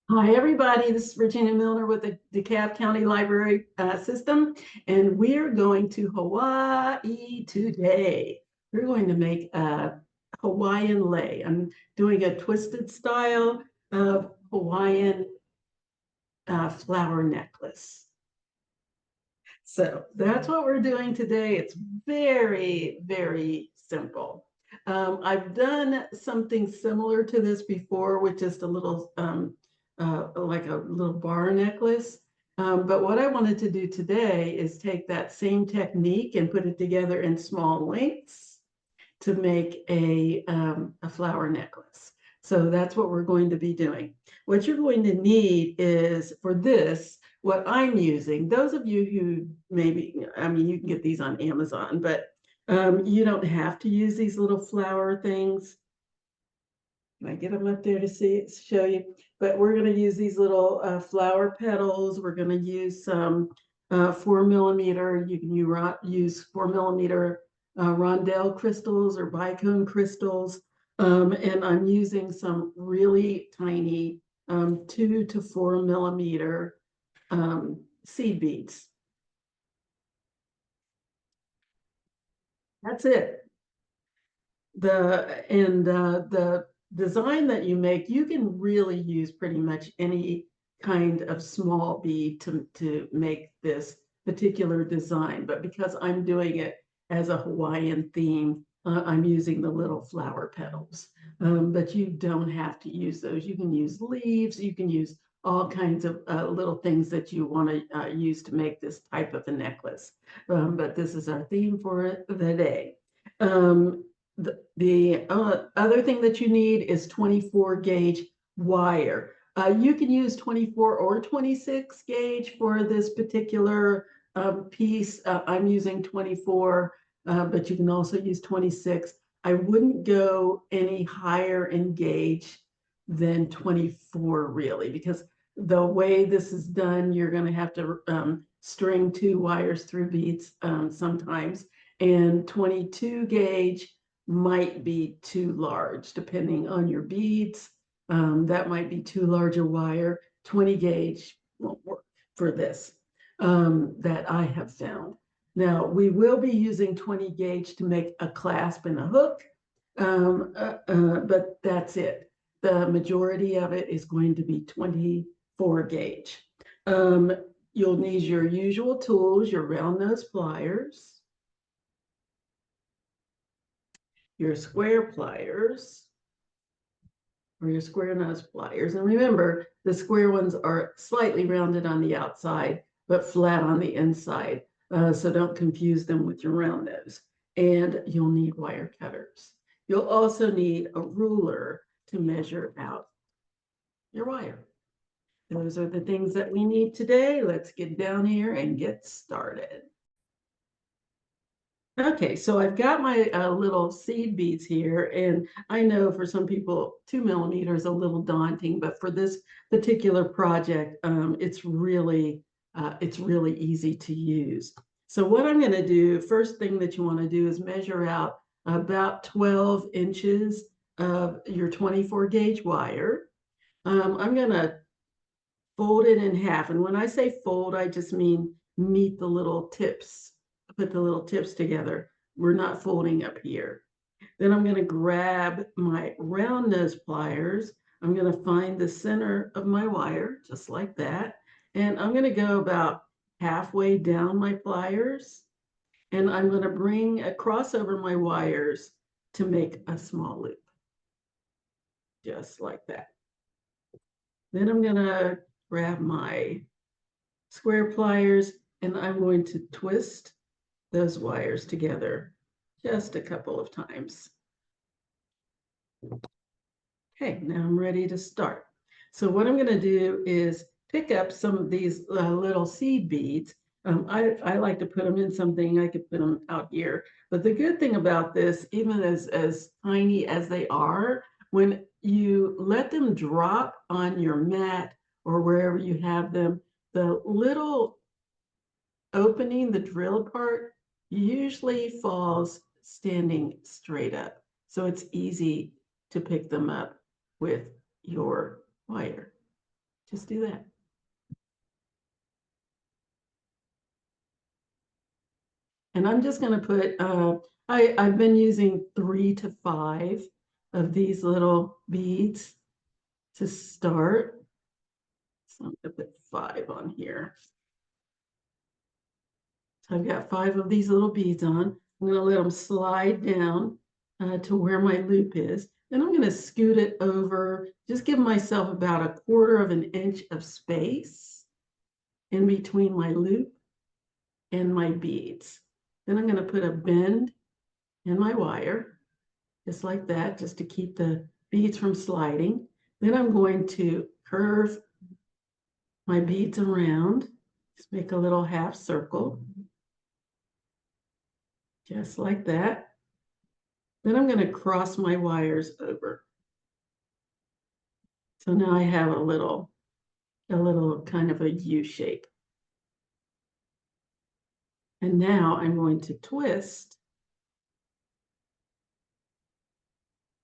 Hi, everybody. This is Virginia Milner with the DeKalb County Library System, and we're going to Hawaii today. We're going to make a Hawaiian lei. I'm doing a twisted style of Hawaiian flower necklace. So that's what we're doing today. It's very, very simple. I've done something similar to this before with just a little, like a little bar necklace. But what I wanted to do today is take that same technique and put it together in small lengths to make a flower necklace. So that's what we're going to be doing. What you're going to need is for this, what I'm using, those of you who maybe, I mean, you can get these on Amazon, but you don't have to use these little flower things. Can I get them up there to show you? But we're going to use these little flower petals. We're going to use some 4 millimeter. You can use 4 millimeter rondelle crystals or bicone crystals. And I'm using some really tiny 2 to 4 millimeter seed beads. That's it. The design that you make, you can really use pretty much any kind of small bead to make this particular design. But because I'm doing it as a Hawaiian theme, I'm using the little flower petals. But you don't have to use those. You can use leaves, you can use all kinds of little things that you want to use to make this type of a necklace. But this is our theme for the day. The other thing that you need is 24 gauge wire. You can use 24 or 26 gauge for this particular piece. I'm using 24, but you can also use 26. I wouldn't go any higher in gauge than 24 really, because the way this is done, you're going to have to string 2 wires through beads sometimes, and 22 gauge might be too large depending on your beads. That might be too large a wire. 20 gauge won't work for this that I have found. Now, we will be using 20 gauge to make a clasp and a hook, but that's it. The majority of it is going to be 24 gauge. You'll need your usual tools, your round nose pliers, your square pliers, or your square nose pliers. And remember, the square ones are slightly rounded on the outside, but flat on the inside. So don't confuse them with your round nose. And you'll need wire cutters. You'll also need a ruler to measure out your wire. Those are the things that we need today. Let's get down here and get started. Okay, so I've got my little seed beads here, and I know for some people 2 millimeter is a little daunting, but for this particular project, it's really easy to use. So what I'm going to do, first thing that you want to do is measure out about 12 inches of your 24 gauge wire. I'm going to fold it in half, and when I say fold, I just mean meet the little tips, put the little tips together. We're not folding up here. Then I'm going to grab my round nose pliers. I'm going to find the center of my wire, just like that. And I'm going to go about halfway down my pliers. And I'm going to bring a cross over my wires to make a small loop, just like that. Then I'm going to grab my square pliers, and I'm going to twist those wires together just a couple of times. Okay, now I'm ready to start. So what I'm going to do is pick up some of these little seed beads. I like to put them in something. I could put them out here. But the good thing about this, even as tiny as they are, when you let them drop on your mat or wherever you have them, the little opening, the drill part, usually falls standing straight up. So it's easy to pick them up with your wire. Just do that. And I'm just going to put, I've been using 3 to 5 of these little beads to start. So I'm going to put 5 on here. So I've got 5 of these little beads on. I'm going to let them slide down to where my loop is. Then I'm going to scoot it over, just give myself about 1/4 of an inch of space in between my loop and my beads. Then I'm going to put a bend in my wire, just like that, just to keep the beads from sliding. Then I'm going to curve my beads around, just make a little half circle, just like that. Then I'm going to cross my wires over. So now I have a little kind of a U shape. And now I'm going to twist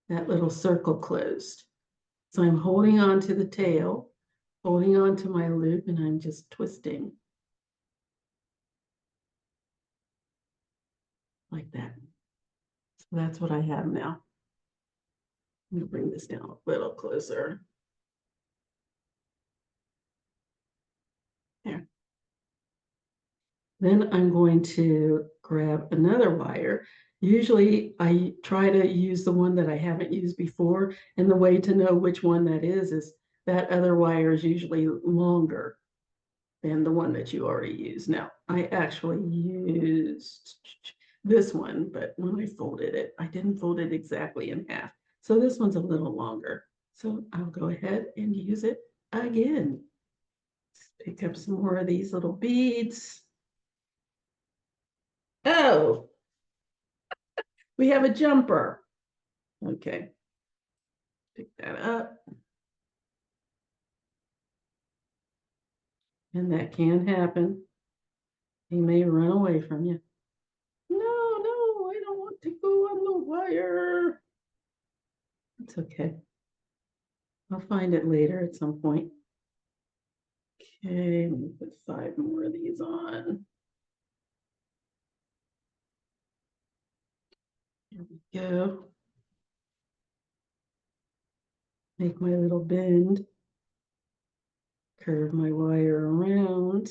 that little circle closed. So I'm holding on to the tail, holding on to my loop, and I'm just twisting like that. So that's what I have now. I'm going to bring this down a little closer. There. Then I'm going to grab another wire. Usually I try to use the one that I haven't used before, and the way to know which one that is that other wire is usually longer than the one that you already used. Now, I actually used this one, but when I folded it, I didn't fold it exactly in half. So this one's a little longer. So I'll go ahead and use it again. Let's pick up some more of these little beads. Oh, we have a jumper. Okay, pick that up. And that can happen. He may run away from you. No, no, I don't want to go on the wire. It's okay. I'll find it later at some point. Okay, let me put 5 more of these on. Here we go. Make my little bend. Curve my wire around.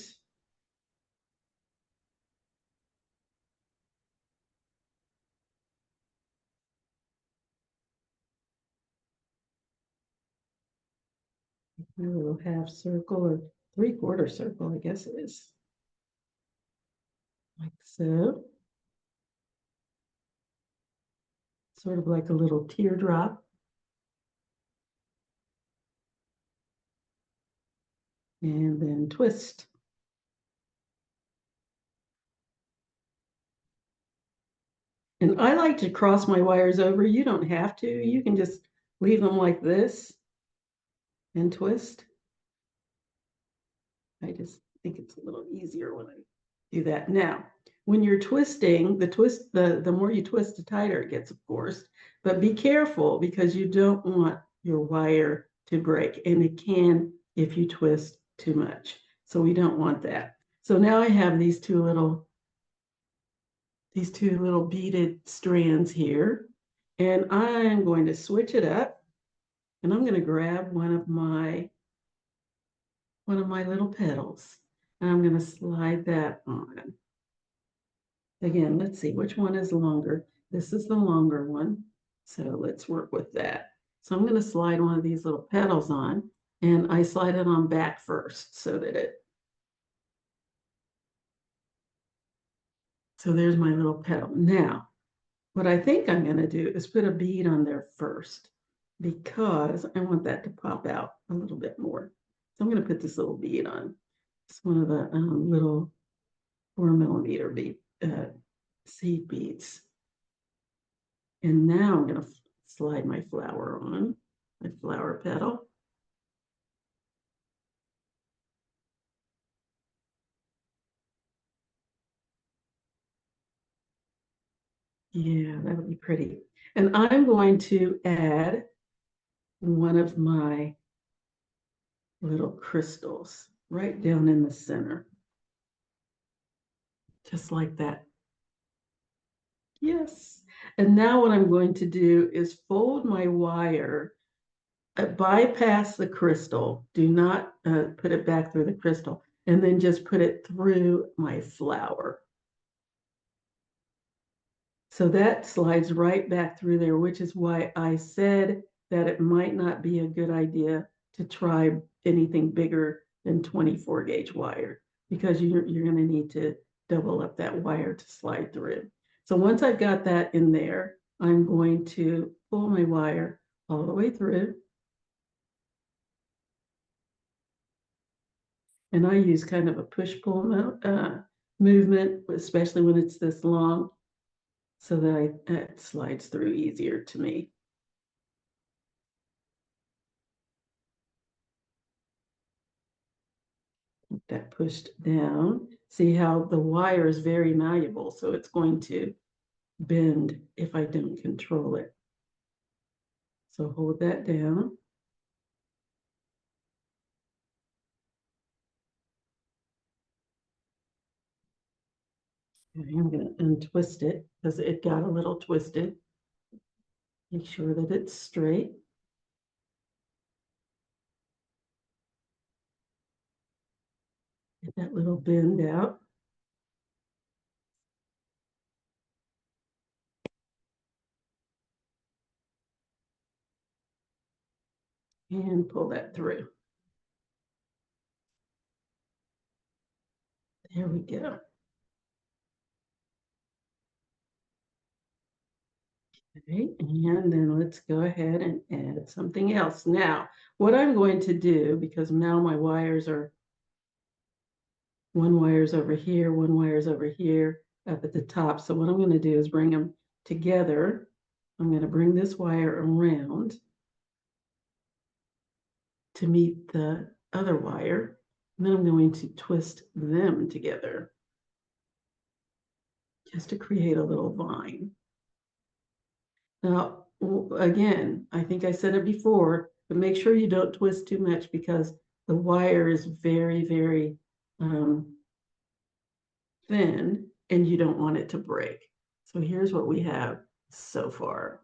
My little half circle or 3/4 circle, I guess it is. Like so. Sort of like a little teardrop. And then twist. And I like to cross my wires over. You don't have to. You can just leave them like this and twist. I just think it's a little easier when I do that. Now, when you're twisting, the more you twist, the tighter it gets, of course. But be careful because you don't want your wire to break, and it can if you twist too much. So we don't want that. So now I have these two little beaded strands here, and I'm going to switch it up, and I'm going to grab one of my little petals, and I'm going to slide that on. Again, let's see which one is longer. This is the longer one, so let's work with that. So I'm going to slide one of these little petals on, and I slide it on back first so that so there's my little petal. Now, what I think I'm going to do is put a bead on there first because I want that to pop out a little bit more. So I'm going to put this little bead on. It's one of the little 4mm bead seed beads. And now I'm going to slide my flower on, my flower petal. Yeah, that would be pretty. And I'm going to add one of my little crystals right down in the center. Just like that. Yes. And now what I'm going to do is fold my wire, bypass the crystal. Do not put it back through the crystal, and then just put it through my flower. So that slides right back through there, which is why I said that it might not be a good idea to try anything bigger than 24 gauge wire, because you're going to need to double up that wire to slide through. So once I've got that in there, I'm going to pull my wire all the way through. And I use kind of a push-pull movement, especially when it's this long, so that it slides through easier to me. That pushed down. See how the wire is very malleable, so it's going to bend if I don't control it. So hold that down. Okay, I'm going to untwist it because it got a little twisted. Make sure that it's straight. Get that little bend out. And pull that through. There we go. Okay, and then let's go ahead and add something else. Now, what I'm going to do, because now my wires are, one wire's over here, one wire's over here up at the top. So what I'm going to do is bring them together. I'm going to bring this wire around to meet the other wire. And then I'm going to twist them together just to create a little vine. Now, again, I think I said it before, but make sure you don't twist too much because the wire is very, very thin and you don't want it to break. So here's what we have so far.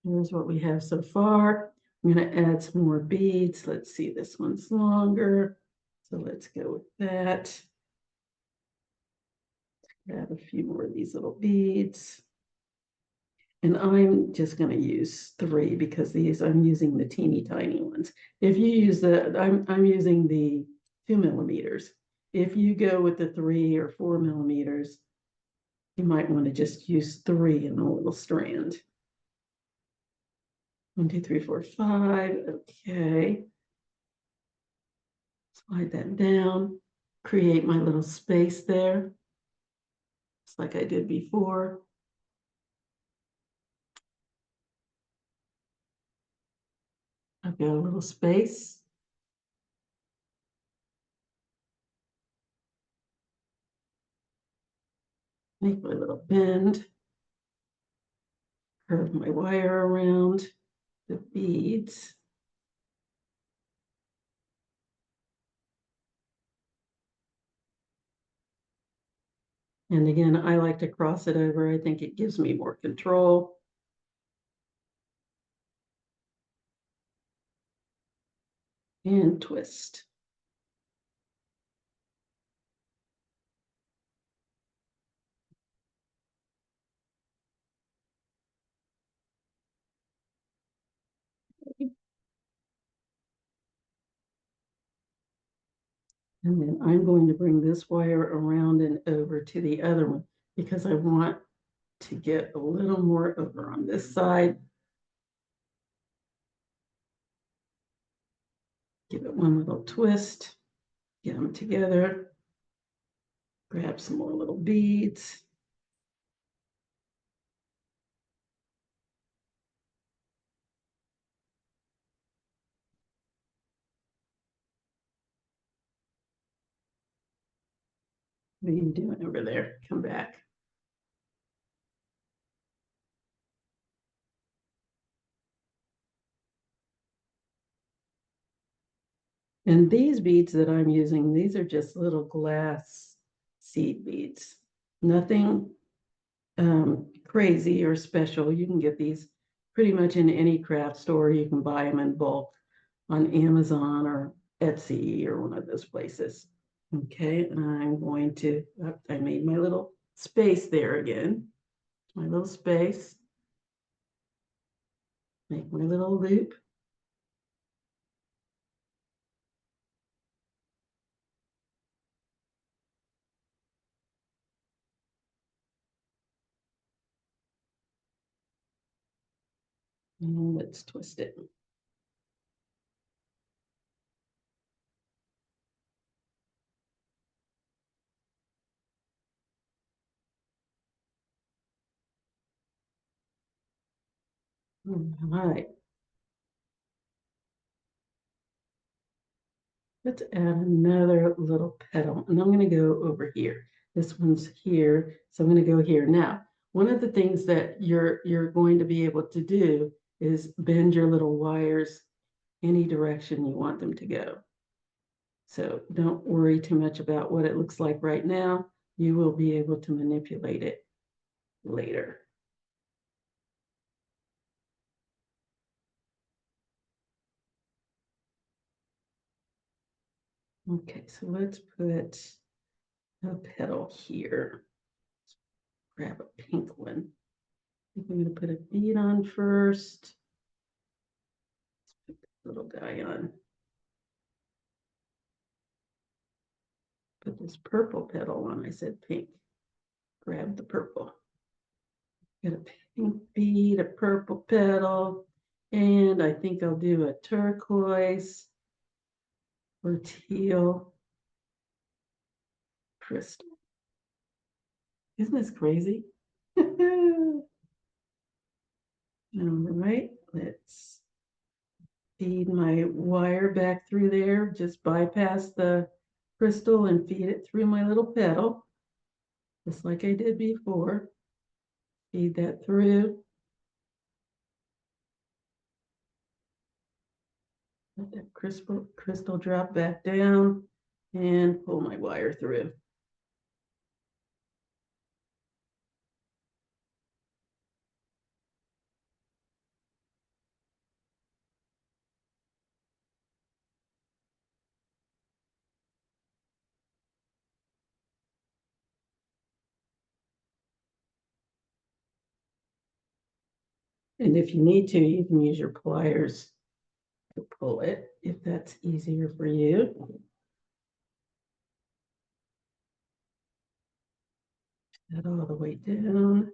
Here's what we have so far. I'm going to add some more beads. Let's see, this one's longer. So let's go with that. Grab a few more of these little beads. And I'm just going to use 3 because these, I'm using the teeny tiny ones. If you use the, I'm using the 2 millimeters. If you go with the 3 or 4 millimeters, you might want to just use 3 in a little strand. 1, 2, 3, 4, 5. Okay. Slide that down, create my little space there, just like I did before. I've got a little space. Make my little bend, curve my wire around the beads. And again, I like to cross it over. I think it gives me more control. And twist. And then I'm going to bring this wire around and over to the other one because I want to get a little more over on this side. Give it one little twist, get them together, grab some more little beads. What are you doing over there? Come back. And these beads that I'm using, these are just little glass seed beads. Nothing crazy or special. You can get these pretty much in any craft store. You can buy them in bulk on Amazon or Etsy or one of those places. Okay, and I'm going to, I made my little space there again. My little space. Make my little loop. And let's twist it. All right. Let's add another little petal, and I'm going to go over here. This one's here, so I'm going to go here. Now, one of the things that you're going to be able to do is bend your little wires any direction you want them to go. So don't worry too much about what it looks like right now. You will be able to manipulate it later. Okay, so let's put a petal here. Grab a pink one. I think I'm going to put a bead on first. Let's put this little guy on. Put this purple petal on. I said pink. Grab the purple. Got a pink bead, a purple petal, and I think I'll do a turquoise or teal crystal. Isn't this crazy? All right, let's feed my wire back through there. Just bypass the crystal and feed it through my little petal, just like I did before. Feed that through. Let that crystal drop back down and pull my wire through. And if you need to, you can use your pliers to pull it if that's easier for you. That all the way down.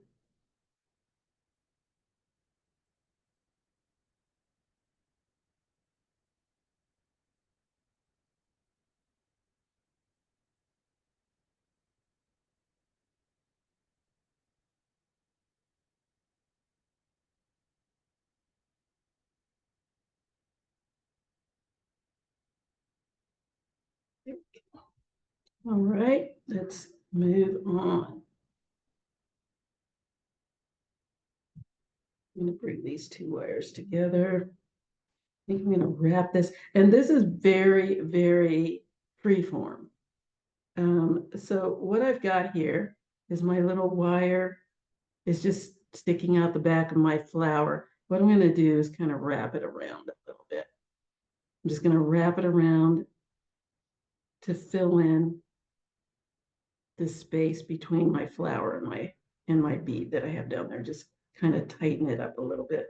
All right, let's move on. I'm going to bring these two wires together. I think I'm going to wrap this, and this is very, very freeform. So what I've got here is my little wire is just sticking out the back of my flower. What I'm going to do is kind of wrap it around a little bit. I'm just going to wrap it around to fill in the space between my flower and my bead that I have down there. Just kind of tighten it up a little bit.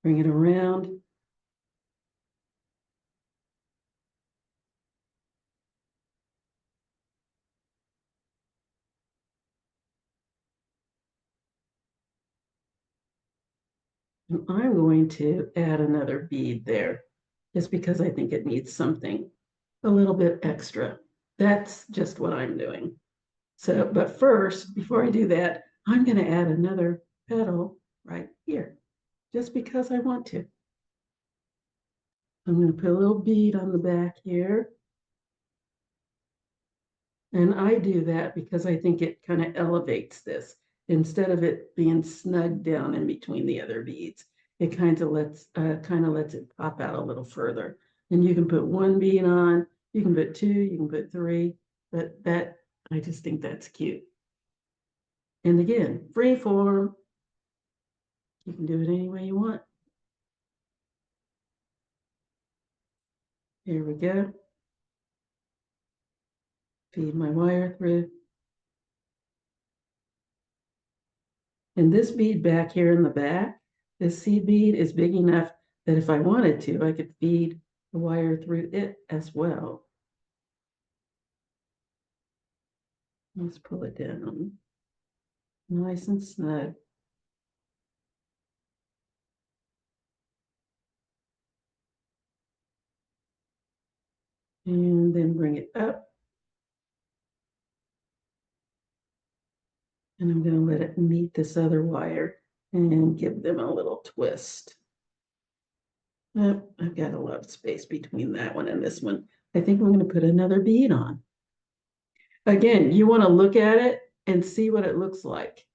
Bring it around. And I'm going to add another bead there just because I think it needs something a little bit extra. That's just what I'm doing. So, but first, before I do that, I'm going to add another petal right here, just because I want to. I'm going to put a little bead on the back here. And I do that because I think it kind of elevates this. Instead of it being snug down in between the other beads, it kind of lets it pop out a little further. And you can put one bead on, you can put two, you can put three, but that, I just think that's cute. And again, free form. You can do it any way you want. Here we go. Feed my wire through. And this bead back here in the back, this seed bead is big enough that if I wanted to, I could feed the wire through it as well. Let's pull it down. Nice and snug. And then bring it up. And I'm going to let it meet this other wire and give them a little twist. Oh, I've got a lot of space between that one and this one. I think I'm going to put another bead on. Again, you want to look at it and see what it looks like.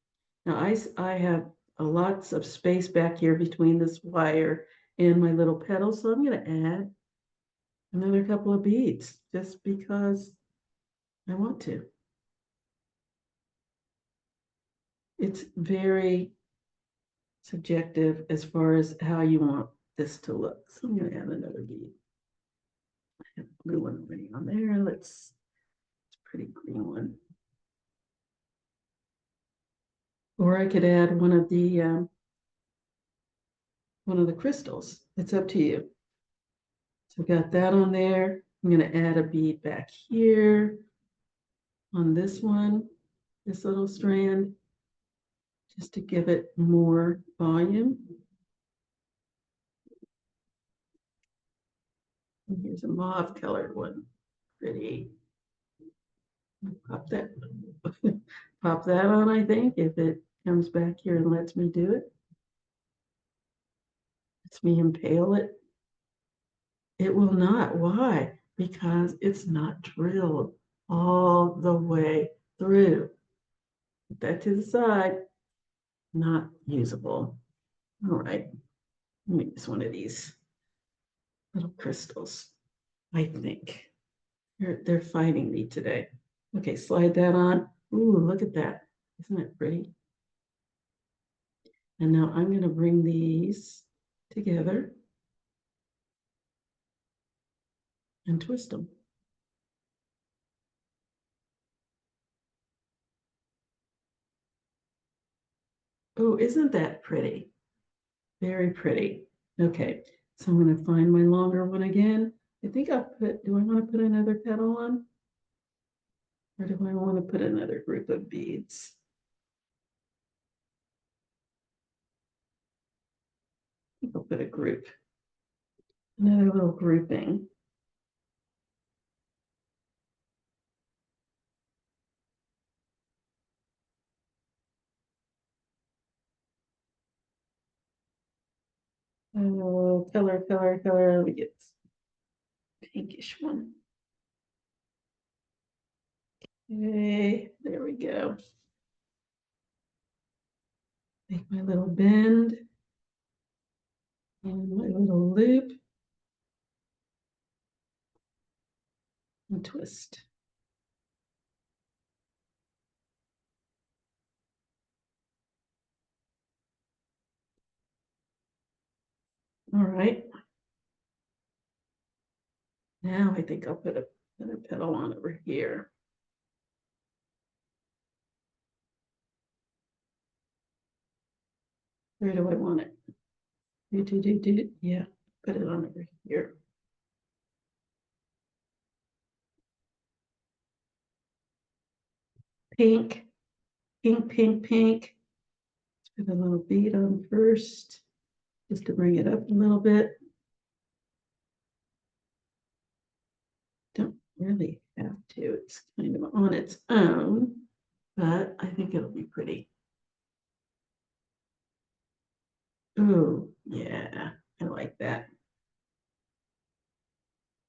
Now I have lots of space back here between this wire and my little petal, so I'm going to add another couple of beads just because I want to. It's very subjective as far as how you want this to look. So I'm going to add another bead. I have a blue one already on there. It's a pretty green one. Or I could add one of the crystals. It's up to you. So I've got that on there. I'm going to add a bead back here on this one, this little strand, just to give it more volume. And here's a mauve colored one. Pretty. Pop that, pop that on, I think, if it comes back here and lets me do it. Lets me impale it. It will not. Why? Because it's not drilled all the way through. Put that to the side. Not usable. All right. Let me use one of these little crystals, I think. They're fighting me today. Okay, slide that on. Ooh, look at that. Isn't it pretty? And now I'm going to bring these together and twist them. Oh, isn't that pretty? Very pretty. Okay, so I'm going to find my longer one again. I think I'll put, do I want to put another petal on? Or do I want to put another group of beads? I think I'll put a group, another little grouping. Oh, color. Let me get this pinkish one. Okay, there we go. Make my little bend and my little loop and twist. All right. Now I think I'll put another petal on over here. Where do I want it? Yeah, put it on over here. Pink, pink. Let's put a little bead on first, just to bring it up a little bit. Don't really have to, it's kind of on its own, but I think it'll be pretty. Oh, yeah, I like that.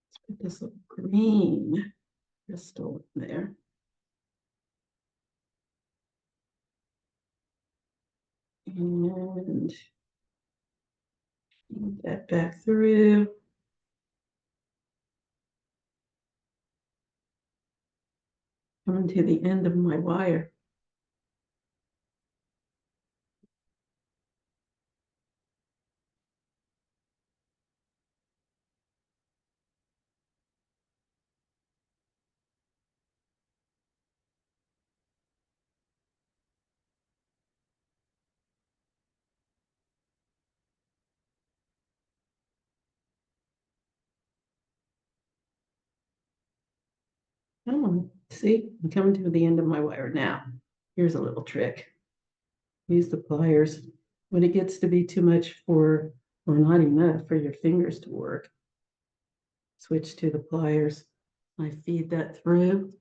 Let's put this little green crystal in there. And feed that back through. Coming to the end of my wire. Oh, see, I'm coming to the end of my wire now. Here's a little trick. Use the pliers. When it gets to be too much for, or not enough for your fingers to work, switch to the pliers. I feed that through.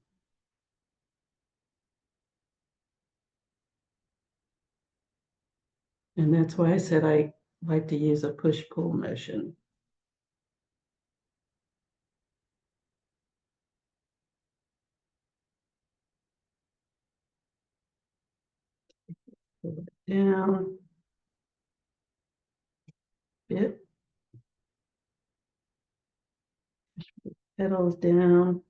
And that's why I said I like to use a push-pull motion. Pull it down a bit. Petals down.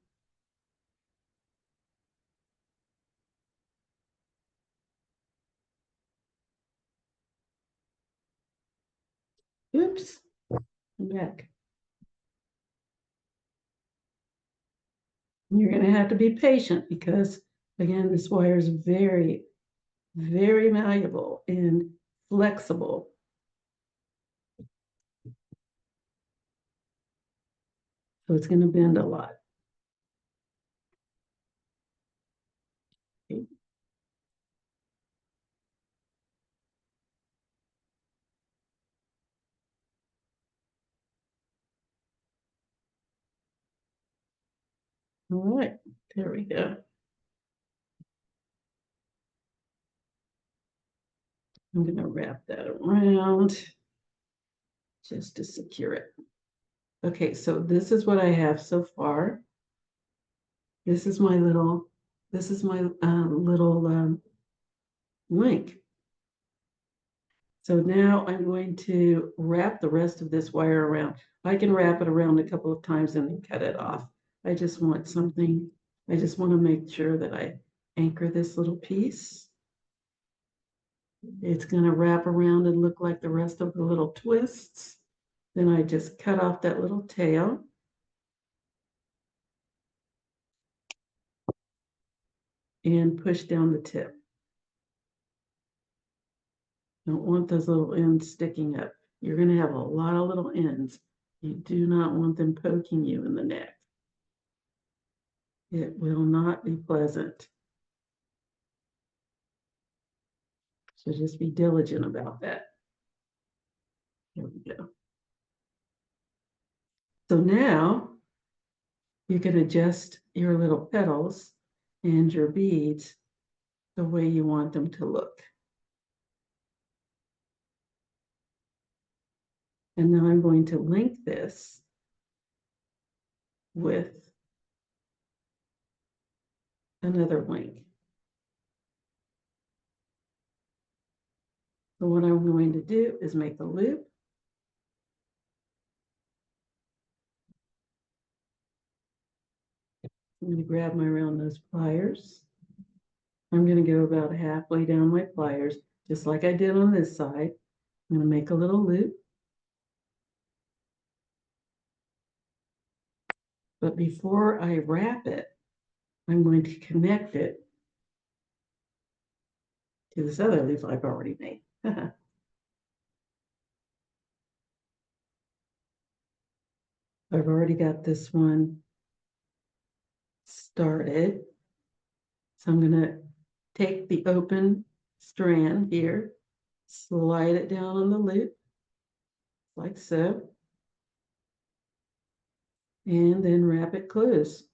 Oops, I'm back. You're going to have to be patient because, again, this wire is very, very malleable and flexible. So it's going to bend a lot. Okay. All right, there we go. I'm going to wrap that around just to secure it. Okay, so this is what I have so far. This is my little, link. So now I'm going to wrap the rest of this wire around. I can wrap it around a couple of times and then cut it off. I just want to make sure that I anchor this little piece. It's going to wrap around and look like the rest of the little twists. Then I just cut off that little tail. And push down the tip. Don't want those little ends sticking up. You're going to have a lot of little ends. You do not want them poking you in the neck. It will not be pleasant. So just be diligent about that. Here we go. So now you can adjust your little petals and your beads the way you want them to look. And now I'm going to link this with another link. So what I'm going to do is make a loop. I'm going to grab my round nose pliers. I'm going to go about halfway down my pliers, just like I did on this side. I'm going to make a little loop. But before I wrap it, I'm going to connect it to this other loop I've already made. I've already got this one started. So I'm going to take the open strand here, slide it down on the loop, like so, and then wrap it closed.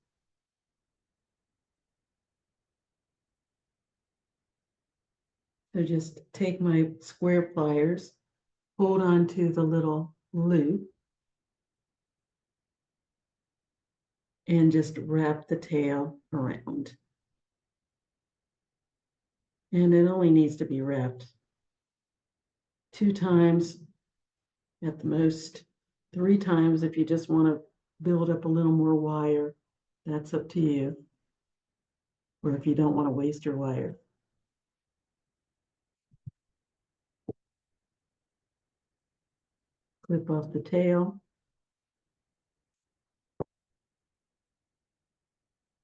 So just take my square pliers, hold on to the little loop, and just wrap the tail around. And it only needs to be wrapped 2 times at the most, 3 times if you just want to build up a little more wire. That's up to you. Or if you don't want to waste your wire. Clip off the tail.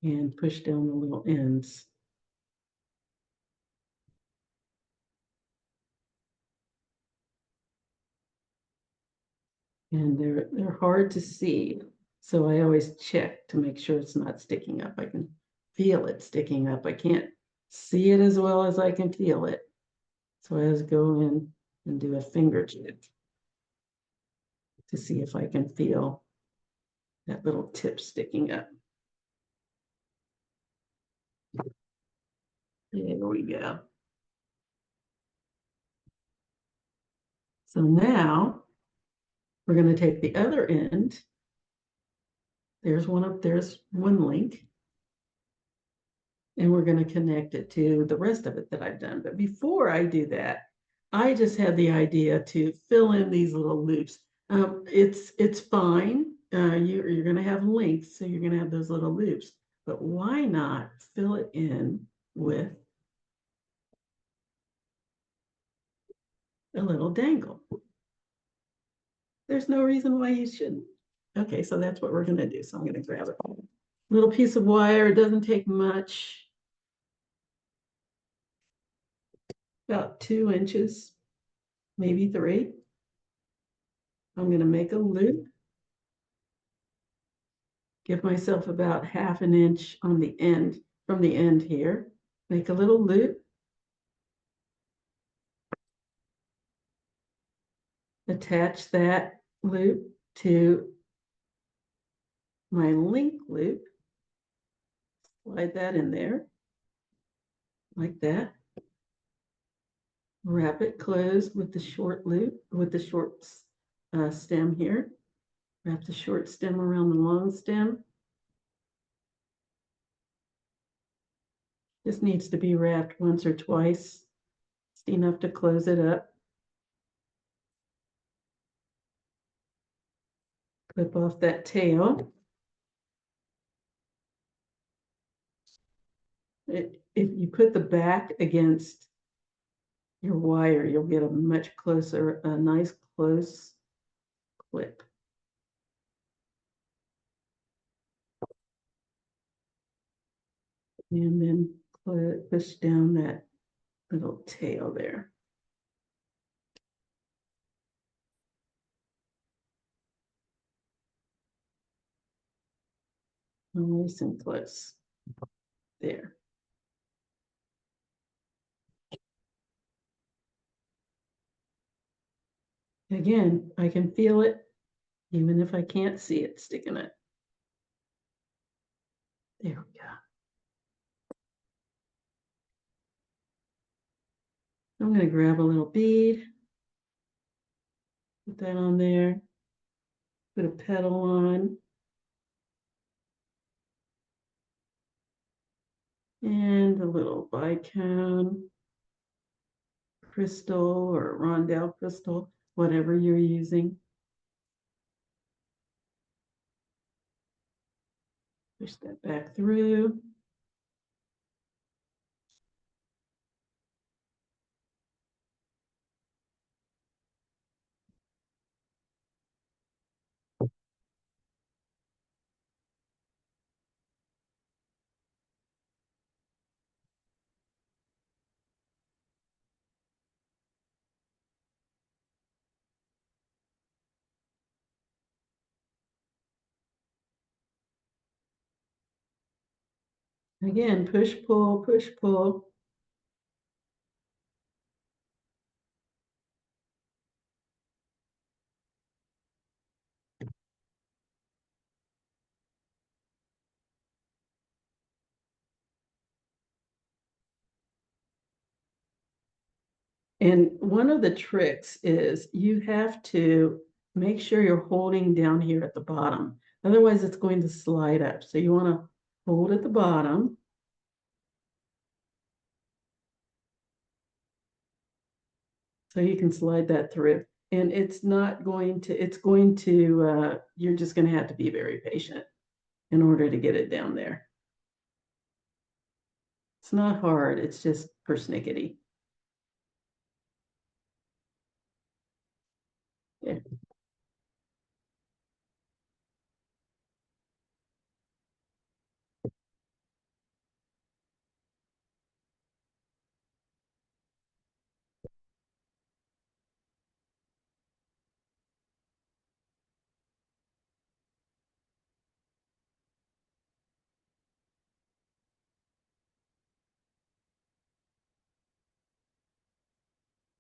And push down the little ends. And they're hard to see. So I always check to make sure it's not sticking up. I can feel it sticking up. I can't see it as well as I can feel it. So I just go in and do a finger check to see if I can feel that little tip sticking up. There we go. So now we're going to take the other end. There's one link. And we're going to connect it to the rest of it that I've done. But before I do that, I just had the idea to fill in these little loops. It's fine. You're going to have links, so you're going to have those little loops. But why not fill it in with a little dangle? There's no reason why you shouldn't. Okay, so that's what we're going to do. So I'm going to grab a little piece of wire. It doesn't take much. About 2 inches, maybe 3. I'm going to make a loop. Give myself about 1/2 inch on the end, from the end here. Make a little loop. Attach that loop to my link loop. Slide that in there, like that. Wrap it closed with the short loop, with the short stem here. Wrap the short stem around the long stem. This needs to be wrapped once or twice. It's enough to close it up. Clip off that tail. If you put the back against your wire, you'll get a much closer, a nice close clip. And then push down that little tail there. Nice and close. There. Again, I can feel it, even if I can't see it sticking it. There we go. I'm going to grab a little bead, put that on there, put a petal on, and a little bicone crystal or rondelle crystal, whatever you're using. Push that back through. Again, push, pull, push, pull. And one of the tricks is you have to make sure you're holding down here at the bottom. Otherwise, it's going to slide up. So you want to hold at the bottom. So you can slide that through. And it's not going to, it's going to, you're just going to have to be very patient in order to get it down there. It's not hard, it's just persnickety. Yeah.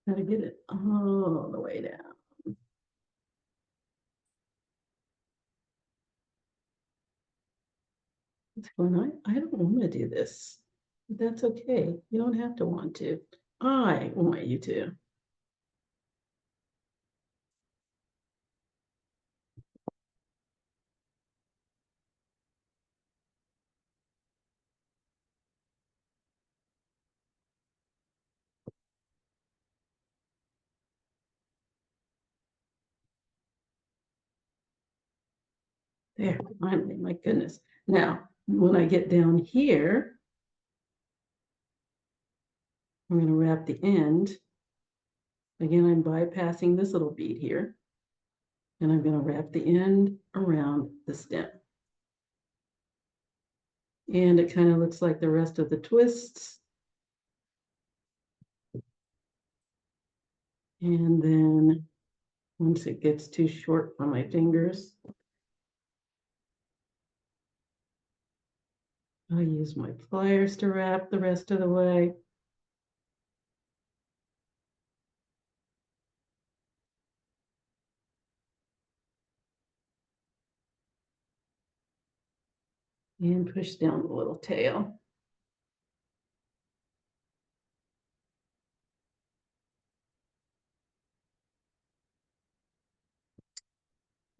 Gotta get it all the way down. What's going on? I don't want to do this. That's okay. You don't have to want to. I want you to. There, finally, my goodness. Now, when I get down here, I'm going to wrap the end. Again, I'm bypassing this little bead here. And I'm going to wrap the end around the stem. And it kind of looks like the rest of the twists. And then once it gets too short for my fingers, I'll use my pliers to wrap the rest of the way. And push down the little tail.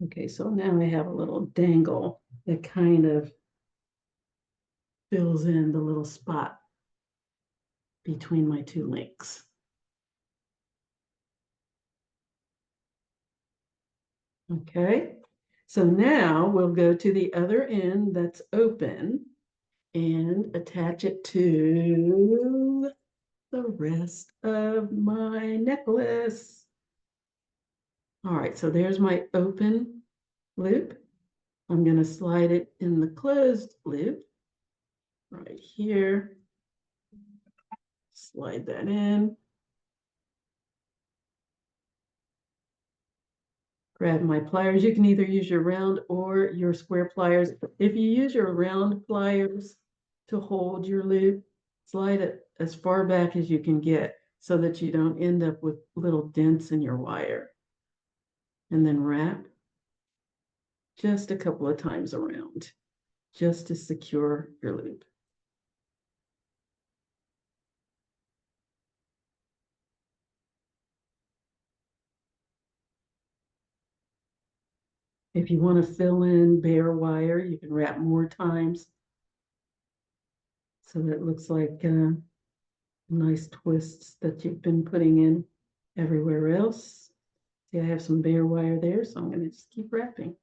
Okay, so now I have a little dangle that kind of fills in the little spot between my two links. Okay, so now we'll go to the other end that's open and attach it to the rest of my necklace. All right, so there's my open loop. I'm going to slide it in the closed loop right here. Slide that in. Grab my pliers. You can either use your round or your square pliers. If you use your round pliers to hold your loop, slide it as far back as you can get so that you don't end up with little dents in your wire. And then wrap just a couple of times around, just to secure your loop. If you want to fill in bare wire, you can wrap more times so that it looks like nice twists that you've been putting in everywhere else. See, I have some bare wire there, so I'm going to just keep wrapping.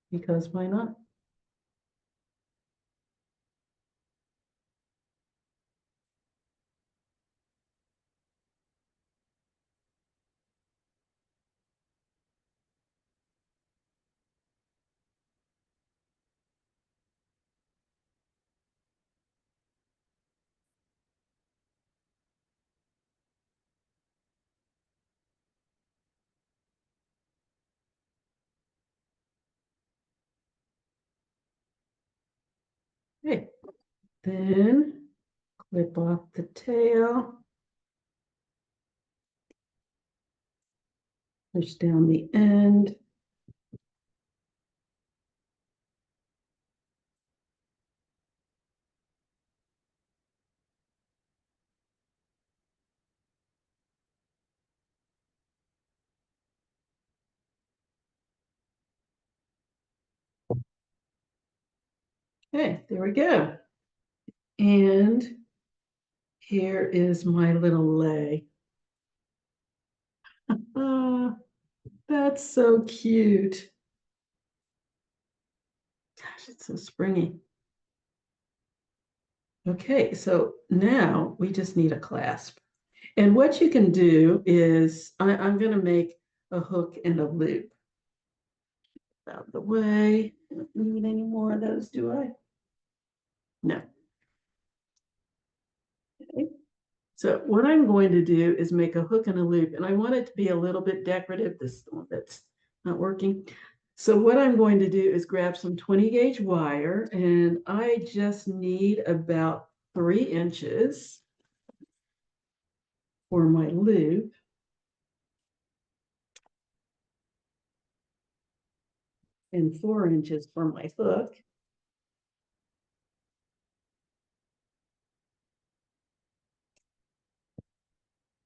Because why not? Okay, then clip off the tail, push down the end. Okay, there we go. And here is my little lei. That's so cute. Gosh, it's so springy. Okay, so now we just need a clasp. And what you can do is, I'm going to make a hook and a loop. Out of the way. I don't need any more of those, do I? No. Okay. So what I'm going to do is make a hook and a loop, and I want it to be a little bit decorative. This is the one that's not working. So what I'm going to do is grab some 20 gauge wire, and I just need about 3 inches for my loop. And 4 inches for my hook.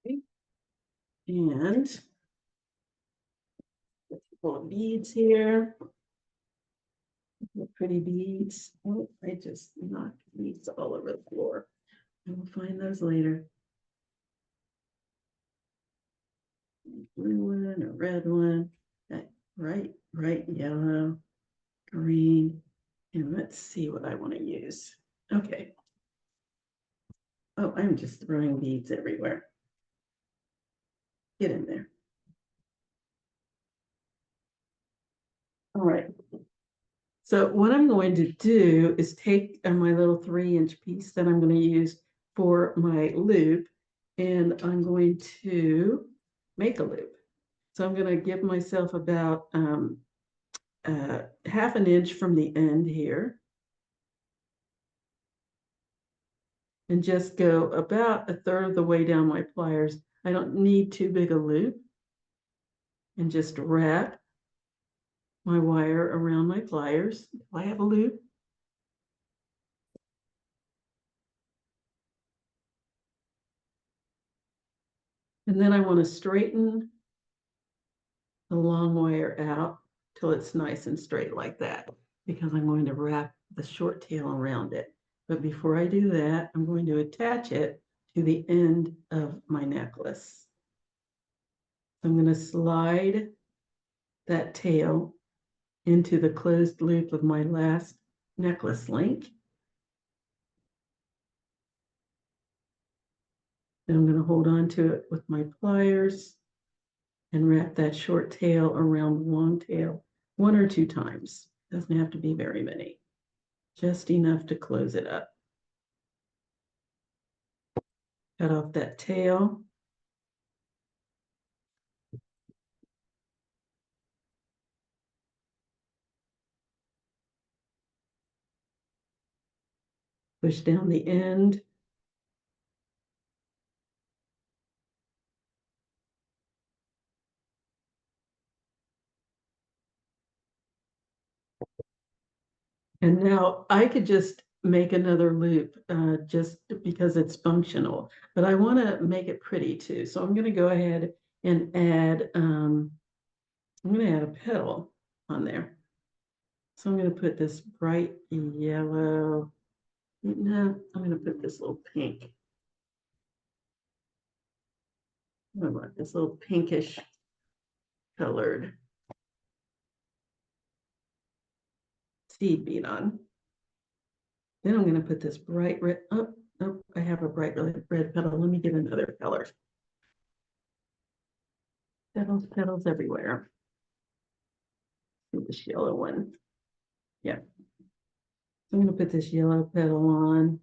Okay. And full of beads here. Pretty beads. Oh, I just knocked beads all over the floor. I will find those later. Blue one, a red one, bright yellow, green, and let's see what I want to use. Okay. Oh, I'm just throwing beads everywhere. Get in there. All right. So what I'm going to do is take my little 3-inch piece that I'm going to use for my loop, and I'm going to make a loop. So I'm going to give myself about half an inch from the end here, and just go about a third of the way down my pliers. I don't need too big a loop, and just wrap my wire around my pliers. If I have a loop. And then I want to straighten the long wire out till it's nice and straight like that, because I'm going to wrap the short tail around it. But before I do that, I'm going to attach it to the end of my necklace. I'm going to slide that tail into the closed loop of my last necklace link. Then I'm going to hold on to it with my pliers and wrap that short tail around the long tail 1 or 2 times. Doesn't have to be very many, just enough to close it up. Cut off that tail. Push down the end. And now I could just make another loop just because it's functional, but I want to make it pretty too. So I'm going to go ahead and add, I'm going to add a petal on there. So I'm going to put this bright yellow, no, I'm going to put this little pink. I want this little pinkish colored seed bead on. Then I'm going to put this bright red, oh, I have a bright red petal. Let me get another color. Petals, petals everywhere. This yellow one. Yeah. I'm going to put this yellow petal on.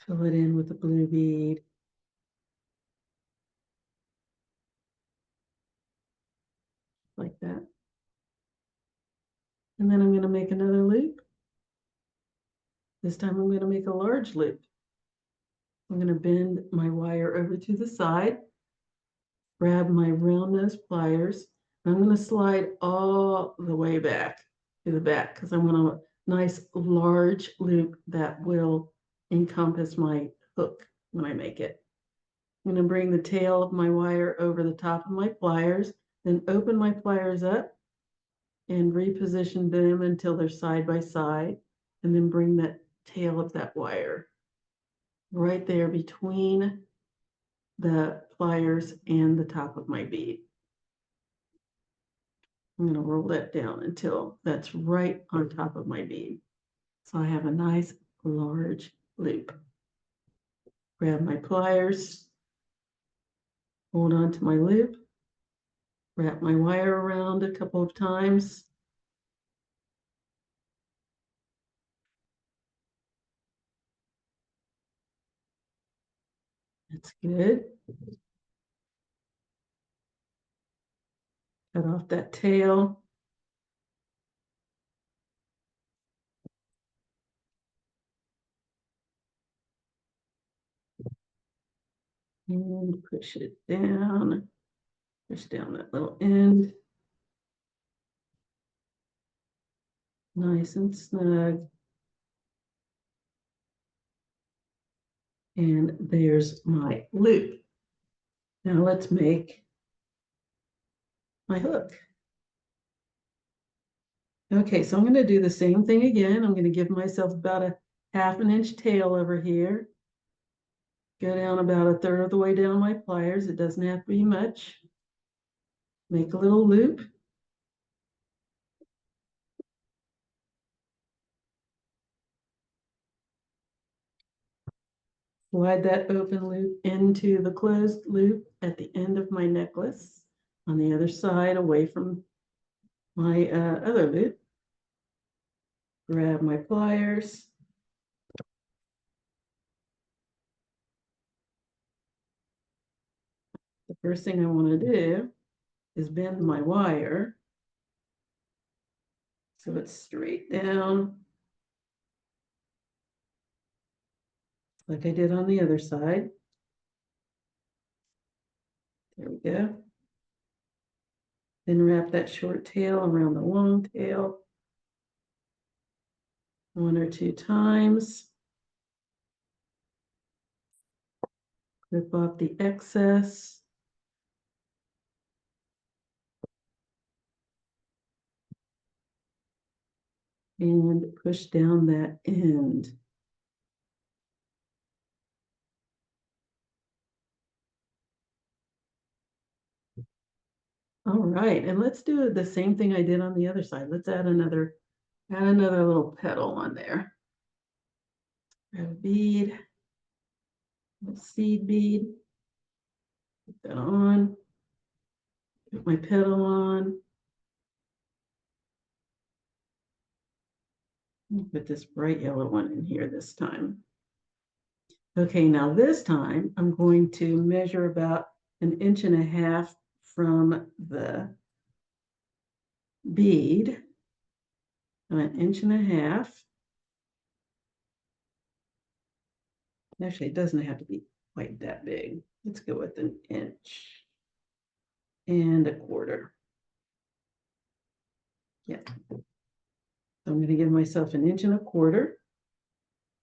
Fill it in with the blue bead. Like that. And then I'm going to make another loop. This time I'm going to make a large loop. I'm going to bend my wire over to the side, grab my round nose pliers. I'm going to slide all the way back to the back because I want a nice large loop that will encompass my hook when I make it. I'm going to bring the tail of my wire over the top of my pliers, then open my pliers up and reposition them until they're side by side, and then bring that tail of that wire right there between the pliers and the top of my bead. I'm going to roll that down until that's right on top of my bead. So I have a nice large loop. Grab my pliers, hold on to my loop, wrap my wire around a couple of times. That's good. Cut off that tail. And push it down. Push down that little end. Nice and snug. And there's my loop. Now let's make my hook. Okay, so I'm going to do the same thing again. I'm going to give myself about a 1/2 inch tail over here. Go down about 1/3 of the way down my pliers. It doesn't have to be much. Make a little loop. Slide that open loop into the closed loop at the end of my necklace on the other side, away from my other loop. Grab my pliers. The first thing I want to do is bend my wire so it's straight down, like I did on the other side. There we go. Then wrap that short tail around the long tail 1 or 2 times. Clip off the excess. And push down that end. All right, and let's do the same thing I did on the other side. Let's add another little petal on there. Grab a bead, a seed bead, put that on, put my petal on. Put this bright yellow one in here this time. Okay, now this time I'm going to measure about 1.5 inches from the bead, 1.5 inches. Actually, it doesn't have to be quite that big. Let's go with 1.25 inches. Yeah. So I'm going to give myself 1.25 inches.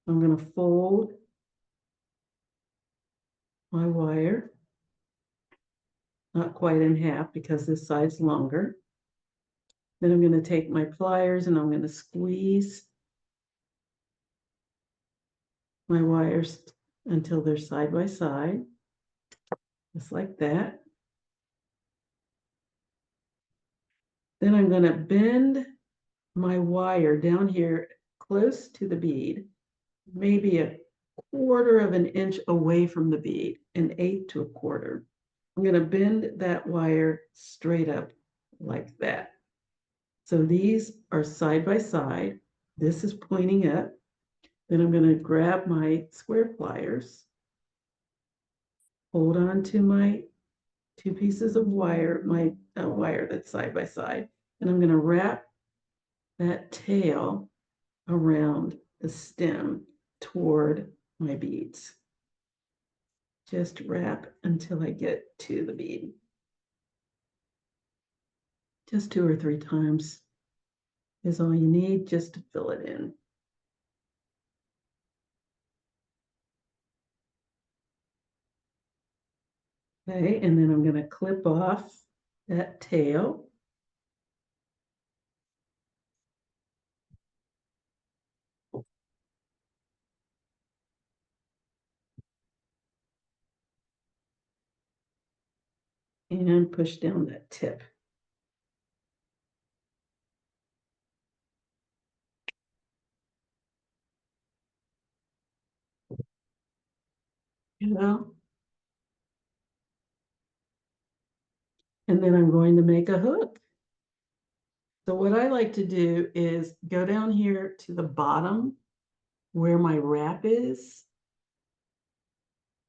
I'm going to fold my wire, not quite in half because this side's longer. Then I'm going to take my pliers and I'm going to squeeze my wires until they're side by side, just like that. Then I'm going to bend my wire down here close to the bead, maybe 1/4 of an inch away from the bead, 1/8 to 1/4. I'm going to bend that wire straight up like that. So these are side by side. This is pointing up. Then I'm going to grab my square pliers, hold on to my 2 pieces of wire, my wire that's side by side, and I'm going to wrap that tail around the stem toward my beads. Just wrap until I get to the bead. Just 2 or 3 times is all you need just to fill it in. Okay, and then I'm going to clip off that tail. and push down that tip. You know, and then I'm going to make a hook. So what I like to do is go down here to the bottom where my wrap is,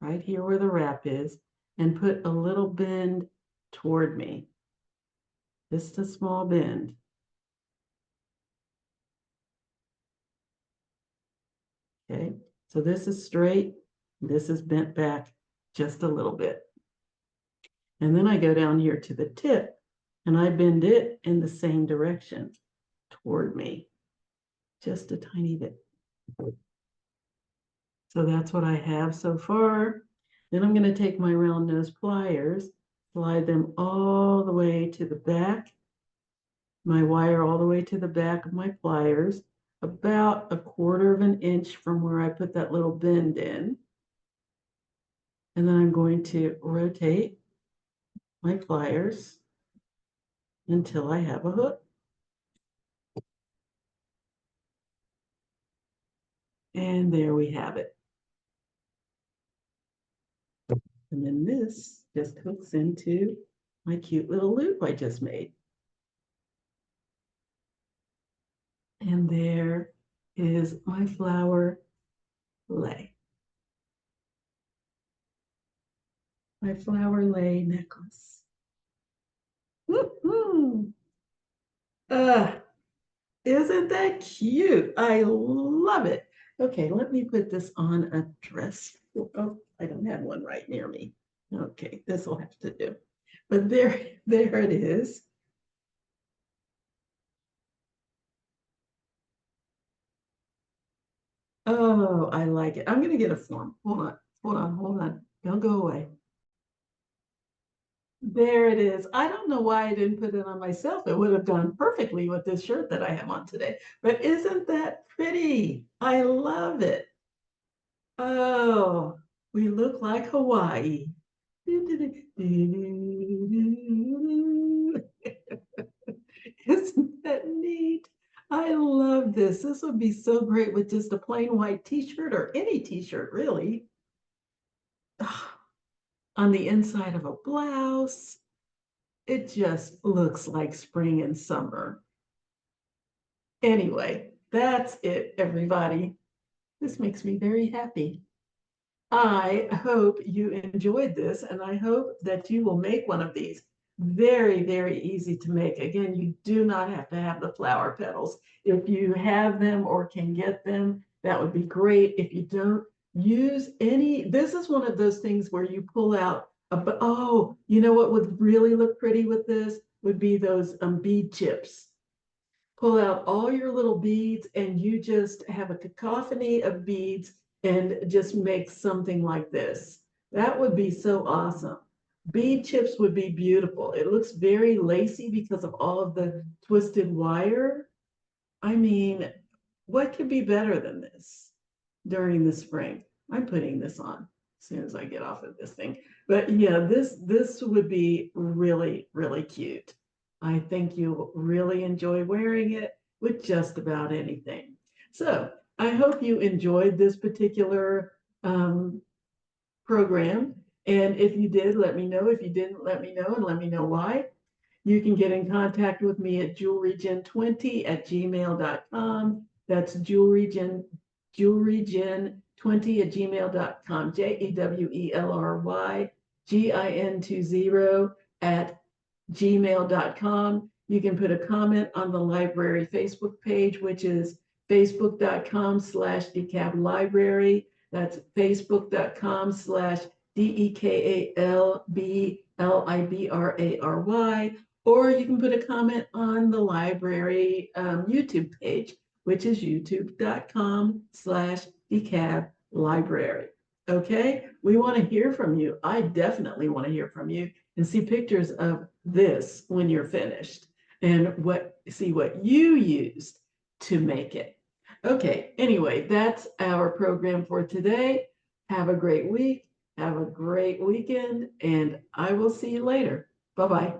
right here where the wrap is, and put a little bend toward me. Just a small bend. Okay, so this is straight, this is bent back just a little bit. And then I go down here to the tip and I bend it in the same direction toward me, just a tiny bit. So that's what I have so far. Then I'm going to take my round nose pliers, slide them all the way to the back, my wire all the way to the back of my pliers, about 1/4 of an inch from where I put that little bend in. And then I'm going to rotate my pliers until I have a hook. And there we have it. And then this just hooks into my cute little loop I just made. And there is my flower lay. My flower lay necklace. Woo-hoo. Isn't that cute? I love it. Okay, let me put this on a dress. Oh, I don't have one right near me. Okay, this will have to do. But there it is. Oh, I like it. I'm gonna get a form. Hold on. Don't go away. There it is. I don't know why I didn't put it on myself. It would have gone perfectly with this shirt that I have on today. But isn't that pretty? I love it. Oh, we look like Hawaii. Isn't that neat? I love this. This would be so great with just a plain white t-shirt or any t-shirt, really. On the inside of a blouse. It just looks like spring and summer. Anyway, that's it, everybody. This makes me very happy. I hope you enjoyed this, and I hope that you will make one of these. Very, very easy to make. Again, you do not have to have the flower petals. If you have them or can get them, that would be great. If you don't, use any. This is one of those things where you pull out oh, you know what would really look pretty with this would be those bead chips. Pull out all your little beads and you just have a cacophony of beads and just make something like this. That would be so awesome. Bead chips would be beautiful. It looks very lacy because of all of the twisted wire. I mean, what could be better than this during the spring? I'm putting this on as soon as I get off of this thing. But yeah, this would be really, really cute. I think you'll really enjoy wearing it with just about anything. So I hope you enjoyed this particular program. And if you did, let me know. If you didn't, let me know and let me know why. You can get in contact with me at jewelrygen20@gmail.com. That's jewelrygen20@gmail.com. JEWELRYGIN20@gmail.com. You can put a comment on the library Facebook page, which is facebook.com/DeKalb Library. That's facebook.com/DEKALBLIBRARY. Or you can put a comment on the library YouTube page, which is youtube.com/DeKalb Library. Okay, we want to hear from you. I definitely want to hear from you and see pictures of this when you're finished and see what you used to make it. Okay, anyway, that's our program for today. Have a great week. Have a great weekend, and I will see you later. Bye-bye.